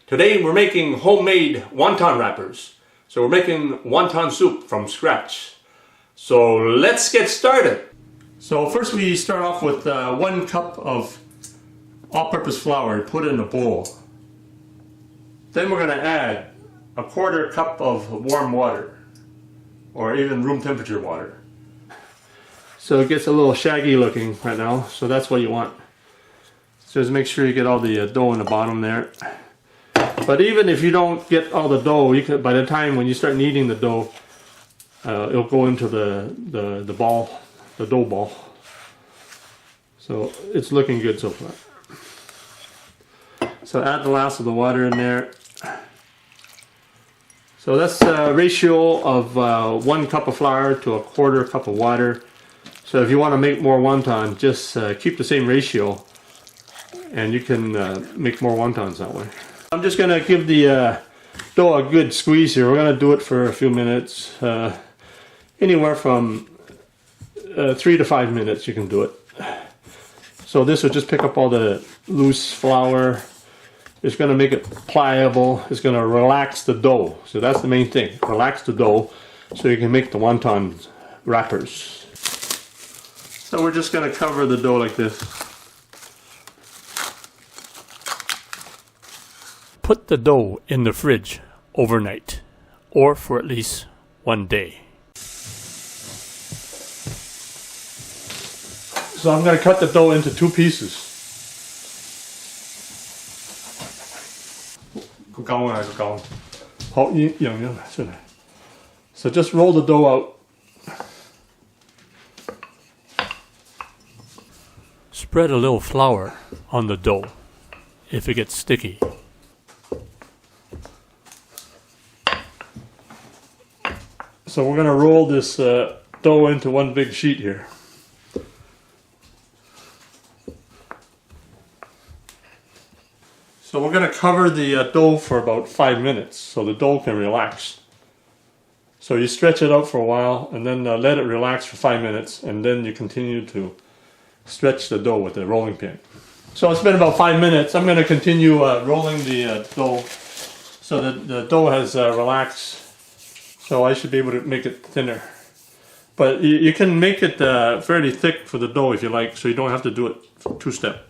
Today we're making homemade wonton wrappers. So we're making wonton soup from scratch. So let's get started. So first we start off with 1 cup of all-purpose flour, put it in a bowl. Then we're going to add a 1/4 cup of warm water, or even room temperature water. So it gets a little shaggy looking right now, so that's what you want. So just make sure you get all the dough in the bottom there. But even if you don't get all the dough, you can, by the time when you start kneading the dough, it'll go into the ball, the dough ball. So it's looking good so far. So add the last of the water in there. So that's a ratio of 1 cup of flour to a 1/4 cup of water. So if you want to make more wonton, just keep the same ratio, and you can make more wontons that way. I'm just going to give the dough a good squeeze here. We're going to do it for a few minutes, anywhere from 3 to 5 minutes you can do it. So this will just pick up all the loose flour. It's going to make it pliable. It's going to relax the dough. So that's the main thing. Relax the dough so you can make the wonton wrappers. So we're just going to cover the dough like this. Put the dough in the fridge overnight, or for at least 1 day. So I'm going to cut the dough into 2 pieces. So just roll the dough out. Spread a little flour on the dough if it gets sticky. So we're going to roll this dough into 1 big sheet here. So we're going to cover the dough for about 5 minutes so the dough can relax. So you stretch it out for a while and then let it relax for 5 minutes, and then you continue to stretch the dough with the rolling pin. So it's been about 5 minutes. I'm going to continue rolling the dough so that the dough has relaxed. So I should be able to make it thinner. But you can make it fairly thick for the dough if you like, so you don't have to do it 2-step.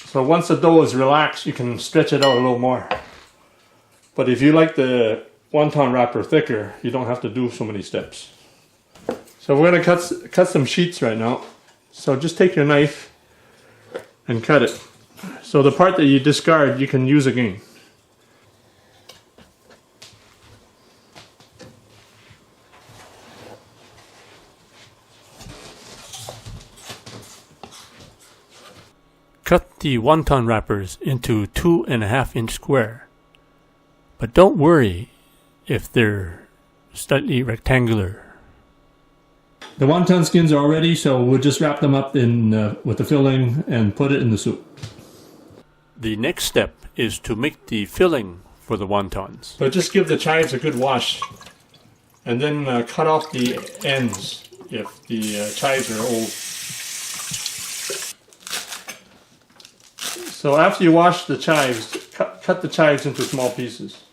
So once the dough is relaxed, you can stretch it out a little more. But if you like the wonton wrapper thicker, you don't have to do so many steps. So we're going to cut some sheets right now. So just take your knife and cut it. So the part that you discard, you can use again. Cut the wonton wrappers into 2.5-inch square, but don't worry if they're slightly rectangular. The wonton skins are ready, so we'll just wrap them up in with the filling and put it in the soup. The next step is to make the filling for the wontons. So just give the chives a good wash, and then cut off the ends if the chives are old. So after you wash the chives, cut the chives into small pieces.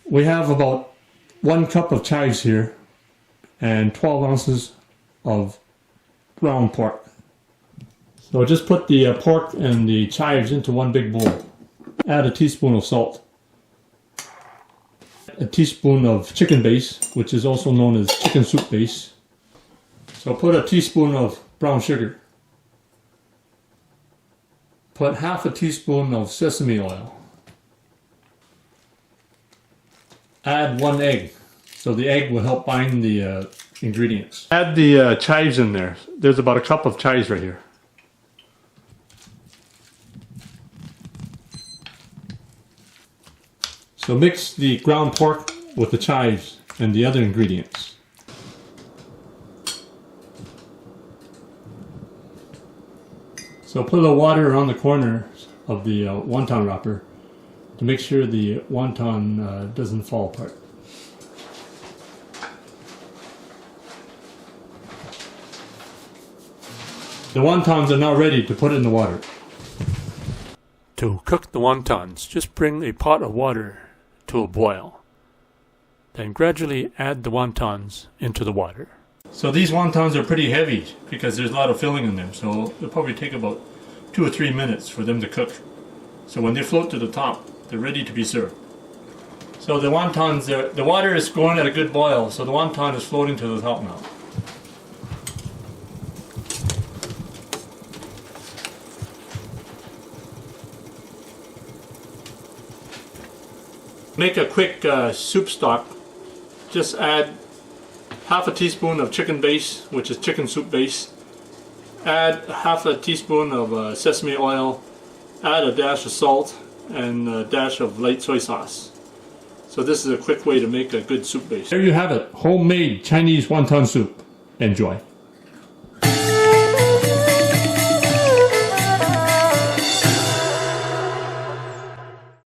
We have about 1 cup of chives here and 12 ounces of ground pork. So just put the pork and the chives into 1 big bowl. Add a teaspoon of salt. A teaspoon of chicken base, which is also known as chicken soup base. So put a teaspoon of brown sugar. Put half a teaspoon of sesame oil. Add 1 egg, so the egg will help bind the ingredients. Add the chives in there. There's about 1 cup of chives right here. So mix the ground pork with the chives and the other ingredients. So put a little water around the corners of the wonton wrapper to make sure the wonton doesn't fall apart. The wontons are now ready to put in the water. To cook the wontons, just bring a pot of water to a boil. Then gradually add the wontons into the water. So these wontons are pretty heavy because there's a lot of filling in them, so it'll probably take about 2 or 3 minutes for them to cook. So when they float to the top, they're ready to be served. So the wontons, the water is going at a good boil, so the wonton is floating to the top now. Make a quick soup stock. Just add half a teaspoon of chicken base, which is chicken soup base. Add half a teaspoon of sesame oil. Add a dash of salt and a dash of light soy sauce. So this is a quick way to make a good soup base. There you have it, homemade Chinese wonton soup. Enjoy.